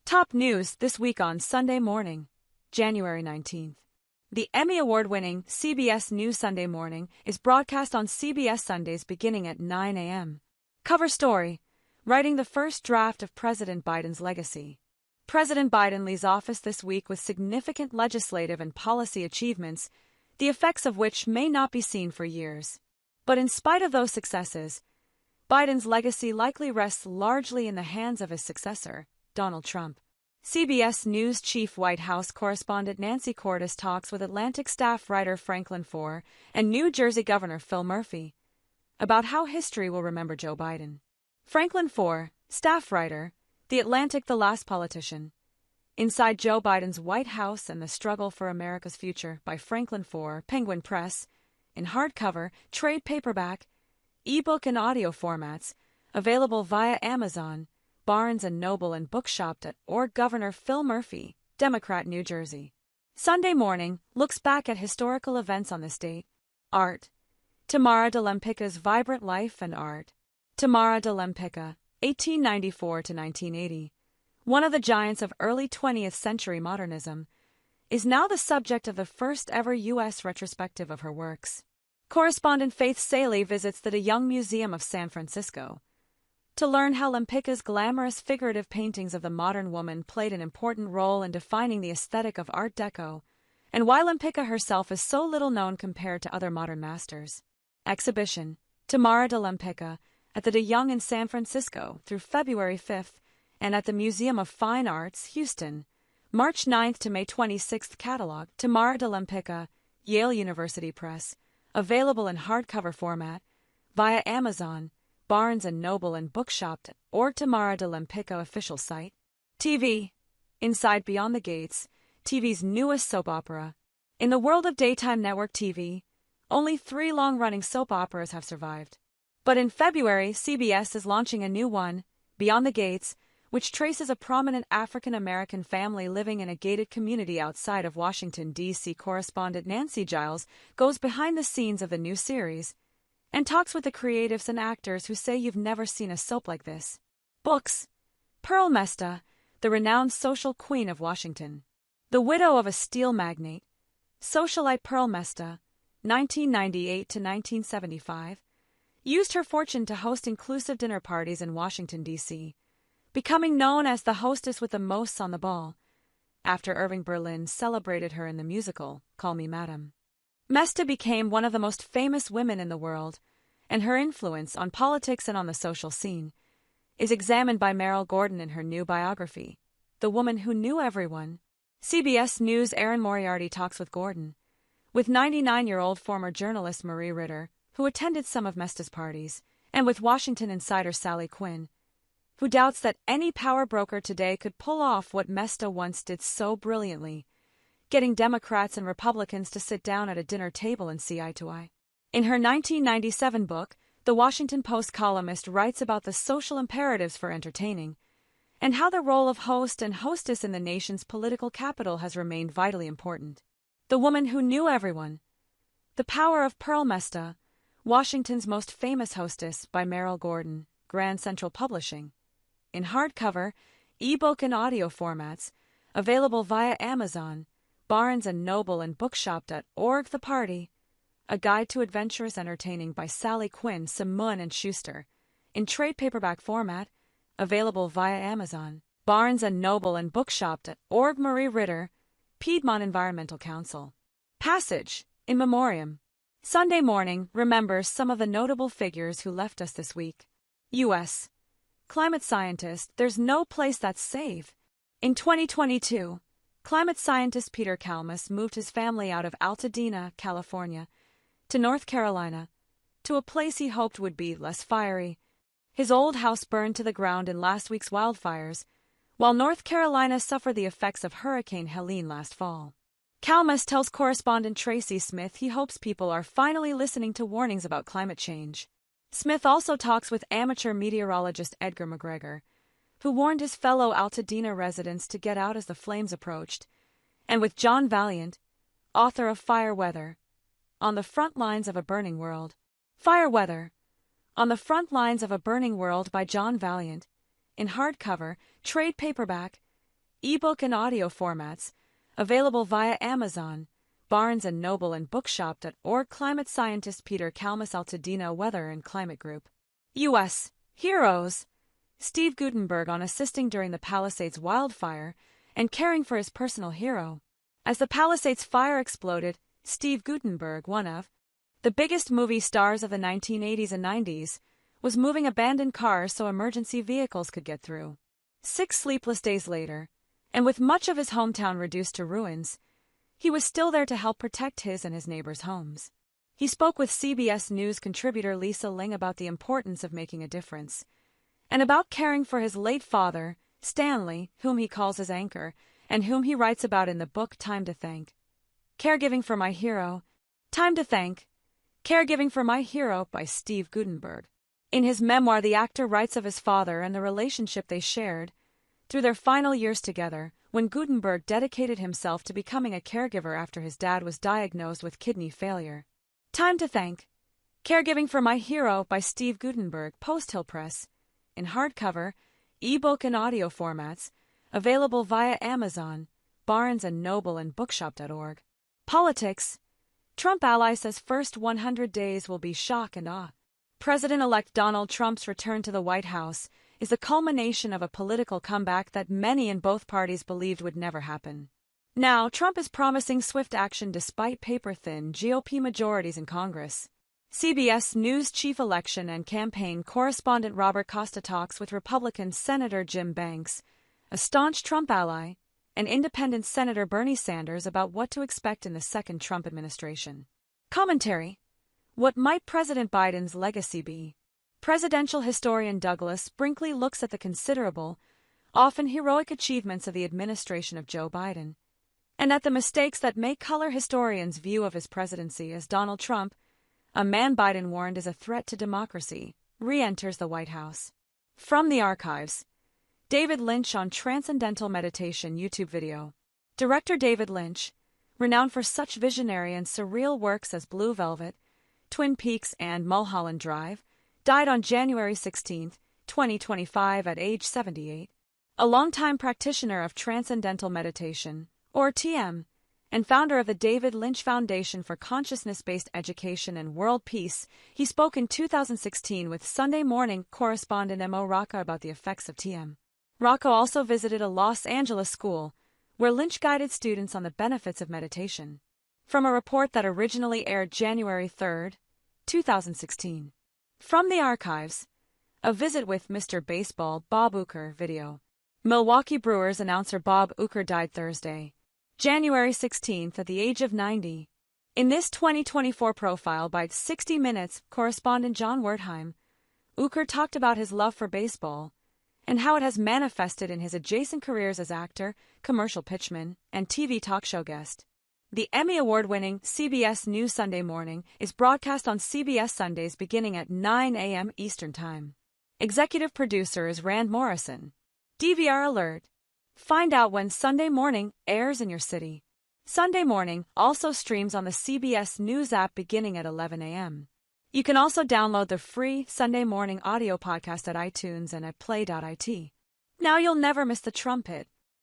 Top news this week on Sunday morning, January 19th. The Emmy Award-winning CBS News Sunday Morning is broadcast on CBS Sundays beginning at 9 a.m. Cover story: writing the first draft of President Biden's legacy. President Biden leaves office this week with significant legislative and policy achievements, the effects of which may not be seen for years. But in spite of those successes, Biden's legacy likely rests largely in the hands of his successor, Donald Trump. CBS News chief White House correspondent Nancy Cordes talks with Atlantic staff writer Franklin Foer and New Jersey Governor Phil Murphy about how history will remember Joe Biden. Franklin Foer, staff writer, The Atlantic, The Last Politician. Inside Joe Biden's White House and the Struggle for America's Future by Franklin Foer, Penguin Press, in hardcover, trade paperback, ebook and audio formats, available via Amazon, Barnes & Noble and Bookshop.org. Governor Phil Murphy, Democrat, New Jersey. Sunday Morning looks back at historical events on this date. Art. Tamara de Lempicka's vibrant life and art. Tamara de Lempicka, 1894 to 1980, one of the giants of early 20th century modernism, is now the subject of the first ever U.S. retrospective of her works. Correspondent Faith Saley visits the De Young Museum of San Francisco to learn how Lempicka's glamorous figurative paintings of the modern woman played an important role in defining the aesthetic of Art Deco, and why Lempicka herself is so little known compared to other modern masters. Exhibition, Tamara de Lempicka, at the De Young in San Francisco through February 5th, and at the Museum of Fine Arts, Houston, March 9th to May 26th. Catalog, Tamara de Lempicka, Yale University Press, available in hardcover format, via Amazon, Barnes & Noble and Bookshop.org. Tamara de Lempicka official site. TV. Inside Beyond the Gates, TV's newest soap opera. In the world of daytime network TV, only 3 long-running soap operas have survived. But in February, CBS is launching a new one, Beyond the Gates, which traces a prominent African-American family living in a gated community outside of Washington, D.C. Correspondent Nancy Giles goes behind the scenes of the new series and talks with the creatives and actors who say you've never seen a soap like this. Books. Perle Mesta, the renowned social queen of Washington. The widow of a steel magnate, socialite Perle Mesta, 1998 to 1975, used her fortune to host inclusive dinner parties in Washington, D.C., becoming known as the hostess with the most on the ball, after Irving Berlin celebrated her in the musical Call Me Madam. Mesta became one of the most famous women in the world, and her influence on politics and on the social scene is examined by Meryl Gordon in her new biography, The Woman Who Knew Everyone. CBS News' Erin Moriarty talks with Gordon, with 99-year-old former journalist Marie Ritter, who attended some of Mesta's parties, and with Washington insider Sally Quinn, who doubts that any power broker today could pull off what Mesta once did so brilliantly, getting Democrats and Republicans to sit down at a dinner table and see eye to eye. In her 1997 book, the Washington Post columnist writes about the social imperatives for entertaining, and how the role of host and hostess in the nation's political capital has remained vitally important. The Woman Who Knew Everyone. The Power of Perle Mesta, Washington's Most Famous Hostess, by Meryl Gordon, Grand Central Publishing. In hardcover, ebook and audio formats, available via Amazon, Barnes & Noble and Bookshop.org. The Party, a guide to adventurous entertaining by Sally Quinn, Simon & Schuster, in trade paperback format, available via Amazon, Barnes & Noble and Bookshop.org. Marie Ritter, Piedmont Environmental Council. Passage, in memoriam. Sunday Morning remembers some of the notable figures who left us this week. U.S. climate scientist, there's no place that's safe. In 2022, climate scientist Peter Kalmus moved his family out of Altadena, California, to North Carolina, to a place he hoped would be less fiery. His old house burned to the ground in last week's wildfires, while North Carolina suffered the effects of Hurricane Helene last fall. Kalmus tells correspondent Tracy Smith he hopes people are finally listening to warnings about climate change. Smith also talks with amateur meteorologist Edgar McGregor, who warned his fellow Altadena residents to get out as the flames approached, and with John Valiant, author of Fire Weather, On the Front Lines of a Burning World. Fire Weather, On the Front Lines of a Burning World by John Valiant, in hardcover, trade paperback, ebook and audio formats, available via Amazon, Barnes & Noble and bookshop.org. Climate scientist Peter Kalmus-Altadena Weather and Climate Group. U.S. Heroes. Steve Guttenberg on assisting during the Palisades wildfire and caring for his personal hero. As the Palisades fire exploded, Steve Guttenberg, one of the biggest movie stars of the 1980s and 90s, was moving abandoned cars so emergency vehicles could get through. 6 sleepless days later, and with much of his hometown reduced to ruins, he was still there to help protect his and his neighbors' homes. He spoke with CBS News contributor Lisa Ling about the importance of making a difference, and about caring for his late father, Stanley, whom he calls his anchor, and whom he writes about in the book Time to Thank. Caregiving for My Hero. Time to Thank. Caregiving for My Hero by Steve Guttenberg. In his memoir, the actor writes of his father and the relationship they shared through their final years together, when Guttenberg dedicated himself to becoming a caregiver after his dad was diagnosed with kidney failure. Time to Thank. Caregiving for My Hero by Steve Guttenberg, Post Hill Press, in hardcover, ebook and audio formats, available via Amazon, Barnes & Noble and bookshop.org. Politics. Trump ally says first 100 days will be shock and awe. President-elect Donald Trump's return to the White House is the culmination of a political comeback that many in both parties believed would never happen. Now, Trump is promising swift action despite paper-thin GOP majorities in Congress. CBS News chief election and campaign correspondent Robert Costa talks with Republican Senator Jim Banks, a staunch Trump ally, and Independent Senator Bernie Sanders about what to expect in the second Trump administration. Commentary. What might President Biden's legacy be? Presidential historian Douglas Brinkley looks at the considerable, often heroic achievements of the administration of Joe Biden, and at the mistakes that may color historians' view of his presidency as Donald Trump, a man Biden warned is a threat to democracy, re-enters the White House. From the archives. David Lynch on Transcendental Meditation YouTube video. Director David Lynch, renowned for such visionary and surreal works as Blue Velvet, Twin Peaks and Mulholland Drive, died on January 16, 2025 at age 78. A longtime practitioner of Transcendental Meditation, or TM, and founder of the David Lynch Foundation for Consciousness-Based Education and World Peace, he spoke in 2016 with Sunday Morning correspondent Mo Rocca about the effects of TM. Rocca also visited a Los Angeles school, where Lynch guided students on the benefits of meditation. From a report that originally aired January 3, 2016. From the archives. A visit with Mr. Baseball Bob Uecker video. Milwaukee Brewers announcer Bob Uecker died Thursday, January 16 at the age of 90. In this 2024 profile by 60 Minutes correspondent John Wertheim, Uecker talked about his love for baseball and how it has manifested in his adjacent careers as actor, commercial pitchman, and TV talk show guest. The Emmy Award-winning CBS News Sunday Morning is broadcast on CBS Sundays beginning at 9 a.m. Eastern Time. Executive producer is Rand Morrison. DVR alert. Find out when Sunday Morning airs in your city. Sunday Morning also streams on the CBS News app beginning at 11 a.m. You can also download the free Sunday Morning audio podcast at iTunes and at play.it. Now you'll never miss the trumpet.